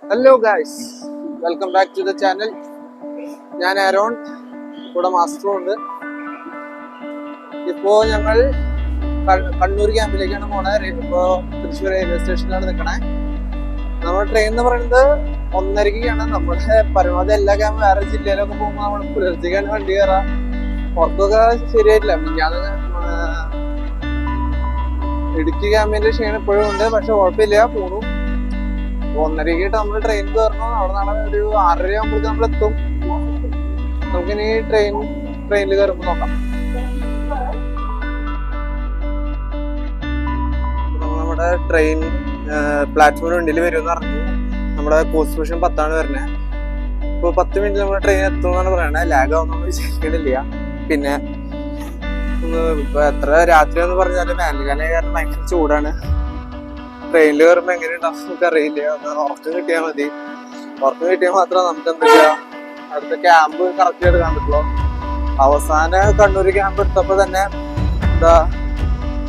Hello guys, welcome back to the channel. ഞാൻ Aaron, കൂടെ മാസ്റ്ററും ഉണ്ട്. ഇപ്പോ ഞങ്ങൾ കണ്ണൂർ ക്യാമ്പിലേക്കാണ് പോണേ. ഇപ്പോ തൃശ്ശൂർ റെയിൽവേ സ്റ്റേഷനിലാണ് നിൽക്കണേ. നമ്മുടെ ട്രെയിൻ എന്ന് പറയുന്നത് 1:30-ക്കാണ്. നമ്മുടെ പരമാവധി എല്ലാ ക്യാമ്പ് വേറെ ജില്ലയിലൊക്കെ പോകുമ്പോൾ നമ്മൾ പുലർച്ചെക്കാണ് വണ്ടി കയറാം. പുറത്തൊക്കെ ശരിയായിട്ടില്ല. മിഞ്ഞാന്ന് ഇടുക്കി ക്യാമ്പിന്റെ ക്ഷീണം ഇപ്പോഴും ഉണ്ട്, പക്ഷെ കുഴപ്പമില്ല, പോണു. 1:30-ക്ക് നമ്മൾ ട്രെയിൻ കയറണം. അവിടെ നാളെ ഒരു 6:30 ആകുമ്പോഴേക്കും നമ്മൾ എത്തും. നമുക്കിനി ട്രെയിനിൽ കയറുമ്പോൾ നോക്കാം. നമ്മുടെ ട്രെയിൻ പ്ലാറ്റ്ഫോമിന് മുന്നിൽ വരുമെന്ന് പറഞ്ഞു. നമ്മുടെ കോൺസ്റ്റിറ്റ്യൂഷൻ 10 വരുന്നത്. ഇപ്പോൾ 10 മിനിറ്റ് നമ്മുടെ ട്രെയിൻ എത്തുമെന്നാണ് പറയണത്. ലാഗ് ആവുന്നൊന്നും വിചാരിക്കണില്ല. പിന്നെ ഇപ്പൊ എത്ര രാത്രി എന്ന് പറഞ്ഞാലും വേനൽക്കാലം കാരണം ഭയങ്കര ചൂടാണ്. ട്രെയിനിൽ കയറുമ്പോൾ എങ്ങനെയുണ്ടാവും നമുക്ക് അറിയില്ല. ഉറക്കം കിട്ടിയാൽ മതി. ഉറക്കം കിട്ടിയാൽ മാത്രമേ നമുക്ക് എന്താ അടുത്ത ക്യാമ്പ് കറക്റ്റ് എടുക്കാൻ പറ്റുള്ളൂ. അവസാന കണ്ണൂർ ക്യാമ്പ് എടുത്തപ്പോ തന്നെ എന്താ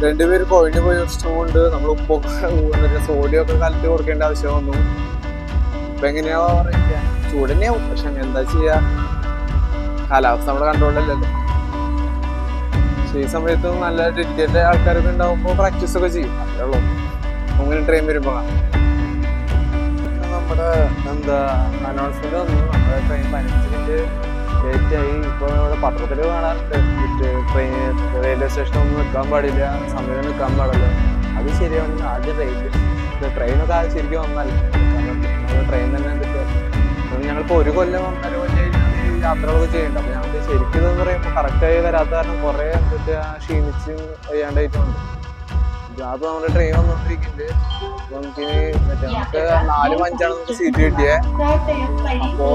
2 പേര് കൊഴിഞ്ഞു പോയി ഇഷ്ടമുണ്ട്. നമ്മൾ ഉപ്പൊക്കെ സോഡിയം ഒക്കെ കലത്തി കൊടുക്കേണ്ട ആവശ്യം വന്നു. ഇപ്പൊ എങ്ങനെയാ പറയുക, ചൂട് തന്നെയാവും. പക്ഷെ എന്താ ചെയ്യാ, കാലാവസ്ഥ നമ്മുടെ കൺട്രോളിലല്ലല്ലോ. ഈ സമയത്തും നല്ല ഡെഡിക്കേറ്റഡ് ആൾക്കാരൊക്കെ ഉണ്ടാവുമ്പോൾ പ്രാക്ടീസ് ഒക്കെ ചെയ്യും. അതേ ഉള്ളൂ. അങ്ങനെ ട്രെയിൻ വരുമ്പോ നമ്മുടെ എന്താ അനൗൺസ്മെന്റ് വന്നു. നമ്മുടെ ട്രെയിൻ 15 മിനിറ്റ് ലേറ്റ് ആയി. ഇപ്പൊ നമ്മുടെ പത്രത്തിൽ കാണാറുണ്ട്, ട്രെയിൻ റെയിൽവേ സ്റ്റേഷനിൽ ഒന്നും നിൽക്കാൻ പാടില്ല, സമയം നിൽക്കാൻ പാടില്ല. അത് ശരിയാണ്. ആദ്യം ട്രെയിനൊക്കെ ആദ്യം ശരിക്കും വന്നല്ല നമ്മുടെ ട്രെയിൻ തന്നെ ഞങ്ങളിപ്പോ 1 കൊല്ലം 1.5 കൊല്ലം യാത്രകളൊക്കെ ചെയ്യണ്ട. അപ്പൊ ഞങ്ങൾക്ക് ശരിക്കും ഇതെന്ന് പറയുമ്പോൾ കറക്റ്റായി വരാത്ത കാരണം കുറെ ക്ഷീണിച്ച് വയ്യാണ്ടായിട്ടുണ്ട്. അപ്പൊ നമ്മുടെ ട്രെയിൻ വന്നോണ്ടിരിക്കുന്നുണ്ട്. നമുക്കിനി നമുക്ക് 4-5 നമുക്ക് സീറ്റ് കിട്ടിയേ. അപ്പോ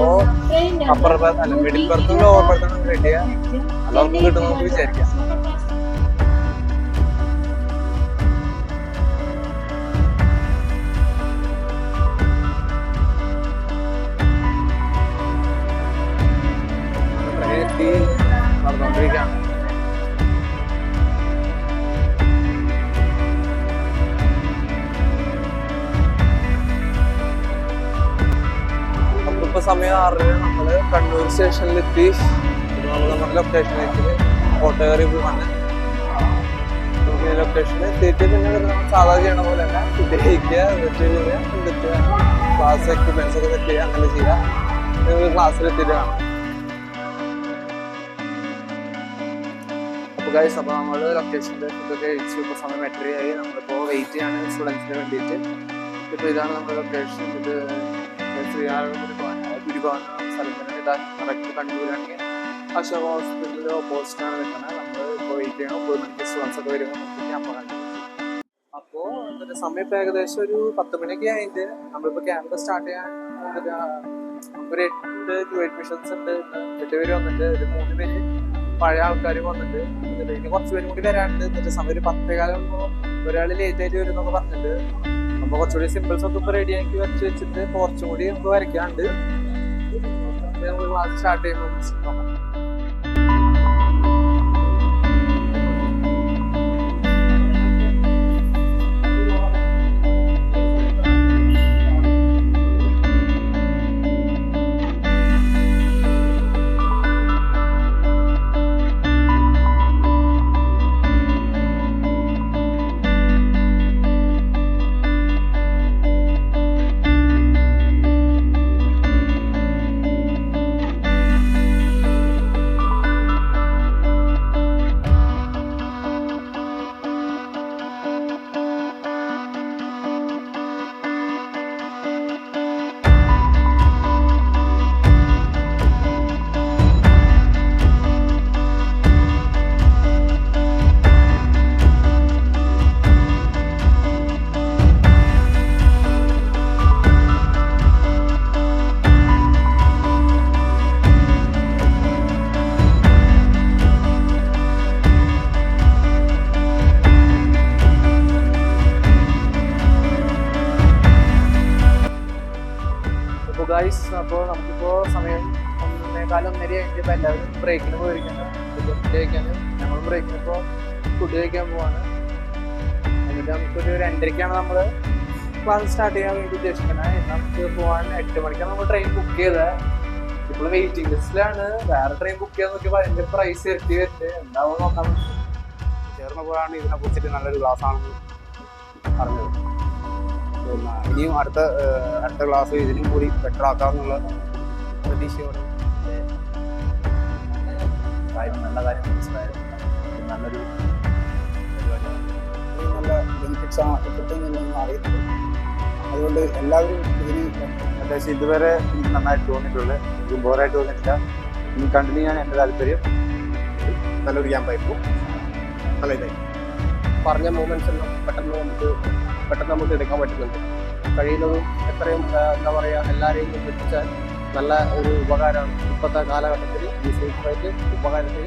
അപ്പർ ബർത്ത് അല്ല, മിഡിൽ ബർത്തും ലോവർ ബർത്തും നമുക്ക് കിട്ടിയ അതൊന്നും കിട്ടും നമുക്ക് വിചാരിക്കാം. ട്രെയിൻ എത്തി നടന്നുകൊണ്ടിരിക്കുകയാണ്. ഇപ്പൊ സമയം 6:30. നമ്മള് കണ്ണൂർ സ്റ്റേഷനിലെത്തി. നമ്മൾ നമ്മുടെ ലൊക്കേഷനിലേക്ക് ഓട്ടോ കയറി പോവാണ്. ലൊക്കേഷനിൽ എത്തിയിട്ട് പിന്നെ നമ്മൾ സാധാ ചെയ്യണ പോലെ തന്നെ ഫുഡ് കഴിക്കുക, എന്നിട്ട് ക്ലാസ് എക്യുപ്മെന്റ്സ് ഒക്കെ സെറ്റ് ചെയ്യുക, അങ്ങനെ ചെയ്യാം. നിങ്ങൾ ക്ലാസ്സിലെത്തിയിട്ട് കാണാം. അപ്പൊ ഗൈസ്, അപ്പൊ നമ്മള് ലൊക്കേഷനിൽ ഫുഡൊക്കെ കഴിച്ചു. ഇപ്പൊ സമയം 8:30 നമ്മളിപ്പോ വെയിറ്റ് ചെയ്യാണ് സ്റ്റുഡൻസിന് വേണ്ടിയിട്ട്. ഇപ്പൊ ഇതാണ് നമ്മുടെ ലൊക്കേഷൻ. ഇത് കറക്റ്റ് കണ്ണൂരാണെങ്കിൽ അശോക ഹോസ്പിറ്റലിന്റെ ഓപ്പോസിറ്റാണ് നിൽക്കുന്നത്. നമ്മൾ ഇപ്പോൾ വെയിറ്റ് ചെയ്യണം. സ്റ്റുഡൻസ് ഒക്കെ വരുമ്പോൾ അപ്പോൾ സമയം ഇപ്പം ഏകദേശം ഒരു 10 മണിയൊക്കെ ആയിട്ട് നമ്മളിപ്പോൾ ക്യാമ്പ് സ്റ്റാർട്ട് ചെയ്യാൻ ഒരു 8 അഡ്മിഷൻസ് ഉണ്ട്. 8 പേര് വന്നിട്ട് ഒരു 3 പേര് പഴയ ആൾക്കാർ വന്നിട്ട് ഇനി കുറച്ച് പേരും കൂടി വരാനുണ്ട്. എന്നിട്ട് സമയം ഒരു 10:15 ഒരാൾ ലേറ്റ് ആയിട്ട് വരും എന്നൊക്കെ പറഞ്ഞിട്ട്. അപ്പൊ കുറച്ചുകൂടി സിമ്പിൾസ് ഒക്കെ ഇപ്പൊ റെഡിയാക്കി വെച്ചിട്ട് കുറച്ചും കൂടി നമുക്ക് വരയ്ക്കാണ്ട് നമുക്ക് ക്ലാസ് സ്റ്റാർട്ട് ചെയ്യുമ്പോൾ നോക്കാം. അപ്പോൾ നമുക്കിപ്പോൾ സമയം 1:15 കഴിഞ്ഞ് ഇപ്പോൾ എല്ലാവരും ബ്രേക്കിന് പോയിരിക്കുന്നത്. ഫുഡ് കഴിക്കാനും ഞങ്ങൾ ബ്രേക്കിന് ഇപ്പോൾ ഫുഡ് കഴിക്കാൻ പോവാണ്. എന്നിട്ട് നമുക്കൊരു 2:30-ക്കാണ് നമ്മൾ ക്ലാസ് സ്റ്റാർട്ട് ചെയ്യാൻ വേണ്ടി ഉദ്ദേശിക്കണേ. നമുക്ക് പോകാൻ 8 മണിക്കാണ് നമ്മൾ ട്രെയിൻ ബുക്ക് ചെയ്തത്. ഇപ്പോൾ വെയിറ്റിംഗ് ലിസ്റ്റിലാണ്. വേറെ ട്രെയിൻ ബുക്ക് ചെയ്യാൻ നോക്കിയപ്പോൾ അതിന്റെ പ്രൈസ് എത്തി വരുന്നത് എന്താവും നോക്കാൻ. ചേർന്നപ്പോഴാണ് ഇതിനെ കുറിച്ചിട്ട് നല്ലൊരു ക്ലാസ് ആണെന്ന് പറഞ്ഞത്. പിന്നെ ഇനിയും അടുത്ത ക്ലാസ് ഇതിനും കൂടി ബെറ്റർ ആക്കാമെന്നുള്ള പ്രതീക്ഷയോടെ നല്ല കാര്യം മനസ്സിലായത്. നല്ലൊരു പരിപാടിയാണ്. നല്ല ബെനിഫിറ്റ്സ് ആണ് കിട്ടുന്നതെന്ന് അറിയുന്നത്. അതുകൊണ്ട് എല്ലാവരും ഇതിന് അത്യാവശ്യം ഇതുവരെ എനിക്ക് നന്നായിട്ട് തോന്നിയിട്ടുള്ളത്, എനിക്ക് ബോറായിട്ട് തോന്നിയിട്ടില്ല. ഇനി കണ്ടിന്യൂ ചെയ്യാൻ എൻ്റെ താല്പര്യം. നല്ലൊരു ക്യാമ്പായിരുന്നു. നല്ല ഇതായി പറഞ്ഞ മൂവ്മെന്റ്സ് എല്ലാം പെട്ടെന്ന് നമുക്ക് എടുക്കാൻ പറ്റുന്നുണ്ട്. കഴിയുന്നതും എത്രയും എന്താ പറയുക എല്ലാവരെയും എത്തിച്ചാൽ നല്ല ഒരു ഉപകാരമാണ് ഇപ്പോഴത്തെ കാലഘട്ടത്തിൽ ഈ സേഫ് റൈറ്റ് ഉപകാരത്തിൽ.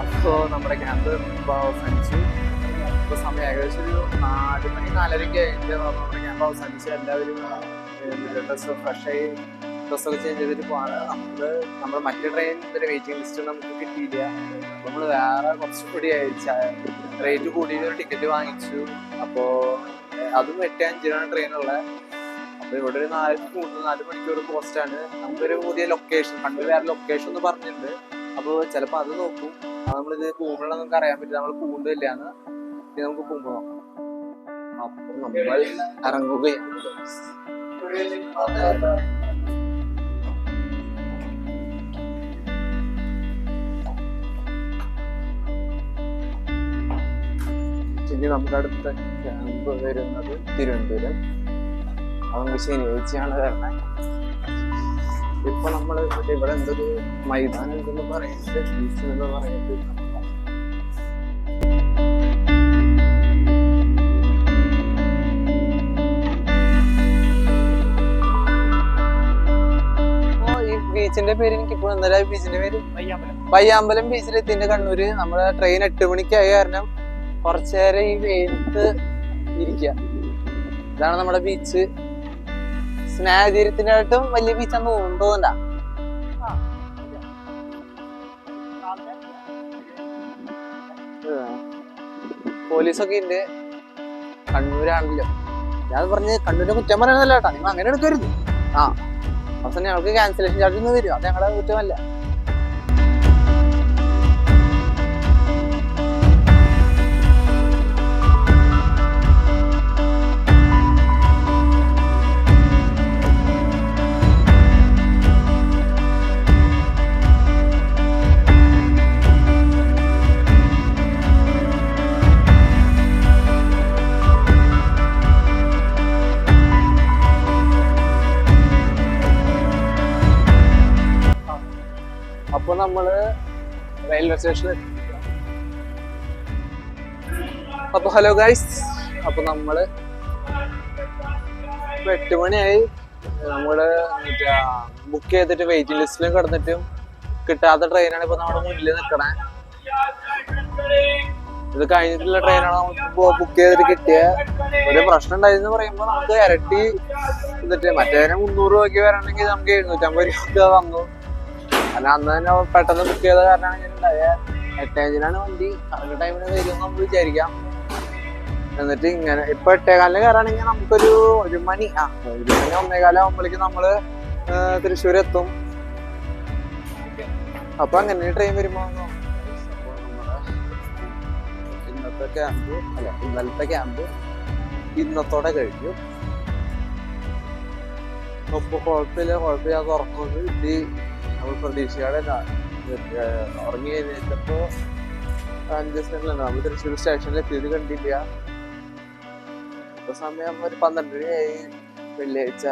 അപ്പോൾ നമ്മുടെ ക്യാമ്പ് ഇപ്പോൾ അവസാനിച്ചു. ഇപ്പോൾ സമയം ഏകദേശം ഒരു 4 മണി 4:30 കഴിഞ്ഞ് നമ്മുടെ ക്യാമ്പ് അവസാനിച്ച് എല്ലാവരും ഫ്രഷായി ഡ്രസ്സൊക്കെ ചേഞ്ച് ചെയ്തിട്ട് പോവാണ്. നമ്മൾ മറ്റേ ട്രെയിൻ ഒരു വെയിറ്റിംഗ് ലിസ്റ്റ് നമുക്ക് കിട്ടിയില്ല. നമ്മൾ വേറെ കുറച്ചുകൂടി റേറ്റ് കൂടിയിട്ട് ഒരു ടിക്കറ്റ് വാങ്ങിച്ചു. അപ്പോൾ അതും 8:05 ട്രെയിനുള്ളത്. അപ്പോൾ ഇവിടെ ഒരു 4 മണിക്കൂർ പോസ്റ്റാണ്. നമുക്കൊരു പുതിയ ലൊക്കേഷൻ കണ്ണൂർ വേറെ ലൊക്കേഷൻ എന്ന് പറഞ്ഞിട്ടുണ്ട്. അപ്പോൾ ചിലപ്പോൾ അത് നോക്കും. അത് നമ്മളിത് പോകുമ്പോഴാണ് നമുക്ക് അറിയാൻ പറ്റില്ല നമ്മൾ പോകുന്നില്ലാന്ന്. ഇത് നമുക്ക് പോകുമ്പോൾ നോക്കാം. അപ്പോൾ നമ്മൾ ഇറങ്ങുകയാണ്. ഇനി നമ്മുടെ അടുത്ത ക്യാമ്പ് വരുന്നത് തിരുവനന്തപുരം. അത് നമുക്ക് ശനിയാഴ്ചയാണ് വരണേ. ഇപ്പൊ നമ്മള് ഇവിടെ എന്തൊരു മൈതാനം ഉണ്ടെന്ന് പറയുന്നത്, ബീച്ച് എന്ന് പറയുന്നത്. ഈ ബീച്ചിന്റെ പേര് എനിക്കിപ്പോ എന്താ ബീച്ചിന്റെ പേര്? പയ്യാമ്പലം ബീച്ചിലെത്തിന്റെ കണ്ണൂര്. നമ്മുടെ ട്രെയിൻ 8 മണിക്കായ കാരണം കുറച്ചേരം ഈ വെയിലത്ത് ഇരിക്കുക. ഇതാണ് നമ്മുടെ ബീച്ച്. സ്നേഹതീരത്തിനായിട്ടും വലിയ ബീച്ചാന്ന് തോന്നുന്നുണ്ടാ. പോലീസൊക്കെ ഉണ്ട്. കണ്ണൂരാണല്ലോ. ഞാൻ പറഞ്ഞ് കണ്ണൂരിനെ കുറ്റം പറയണതല്ല കേട്ടാ. നിങ്ങൾ അങ്ങനെ എടുക്കരുത്. അവസാനം ഞങ്ങൾക്ക് ക്യാൻസലേഷൻ ചാർജ് ഒന്നും വരും. അത് ഞങ്ങളുടെ കുറ്റമല്ല. അപ്പൊ നമ്മള് റെയിൽവേ സ്റ്റേഷനിൽ. അപ്പൊ ഹലോ ഗൈസ്, അപ്പൊ നമ്മള് 8 മണിയായി. നമ്മള് ബുക്ക് ചെയ്തിട്ട് വെയിറ്റിംഗ് ലിസ്റ്റിലും കിടന്നിട്ടും കിട്ടാത്ത ട്രെയിനാണ് ഇപ്പൊ നമ്മുടെ മുന്നിൽ നിൽക്കണേ. ഇത് കഴിഞ്ഞിട്ടുള്ള ട്രെയിനാണ് നമുക്ക് ബുക്ക് ചെയ്തിട്ട് കിട്ടിയ. ഒരു പ്രശ്നം ഉണ്ടായെന്ന് പറയുമ്പോൾ നമുക്ക് ഇരട്ടി എന്നിട്ട് മറ്റേതിനെ 300 രൂപയ്ക്ക് വരണമെങ്കിൽ നമുക്ക് 750 രൂപ തന്നു. അല്ല അന്ന് തന്നെ പെട്ടെന്ന് ബുക്ക് ചെയ്ത കാരണമാണ് ഞാൻ ഉണ്ടായ. 8:05 വണ്ടി. കറക്റ്റ് ടൈമിന് വരുമെന്ന് നമുക്ക് വിചാരിക്കാം. എന്നിട്ട് ഇങ്ങനെ ഇപ്പൊ 8:15 കയറാണെങ്കിൽ നമുക്കൊരു 1 മണി 1:15 ആകുമ്പോഴേക്കും നമ്മള് തൃശ്ശൂർ എത്തും. അപ്പൊ അങ്ങനെ ട്രെയിൻ വരുമ്പോ ഇന്നത്തെ ക്യാമ്പ് ഇന്നലത്തെ ക്യാമ്പ് ഇന്നത്തോടെ കഴിഞ്ഞു. അപ്പൊ കുഴപ്പമില്ലാതെ ഉറക്കുന്നത് ഇത് നമ്മൾ പ്രതീക്ഷയോടെ ഉറങ്ങി കഴിഞ്ഞപ്പോ 5 സെക്കൻഡിലാണ് നമ്മൾ തൃശ്ശൂർ സ്റ്റേഷനിൽ എത്തിയത്. കണ്ടില്ല. ഇപ്പൊ സമയം ഒരു 12 മണിയായി വെള്ളിയാഴ്ച.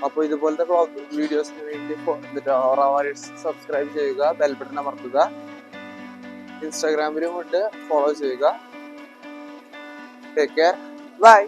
അപ്പൊ ഇതുപോലത്തെ വീഡിയോസിന് വേണ്ടി സബ്സ്ക്രൈബ് ചെയ്യുക, ബെൽ ബട്ടൺ അമർത്തുക. ഇൻസ്റ്റാഗ്രാമിലും ഉണ്ട്, ഫോളോ ചെയ്യുക. Take care, by.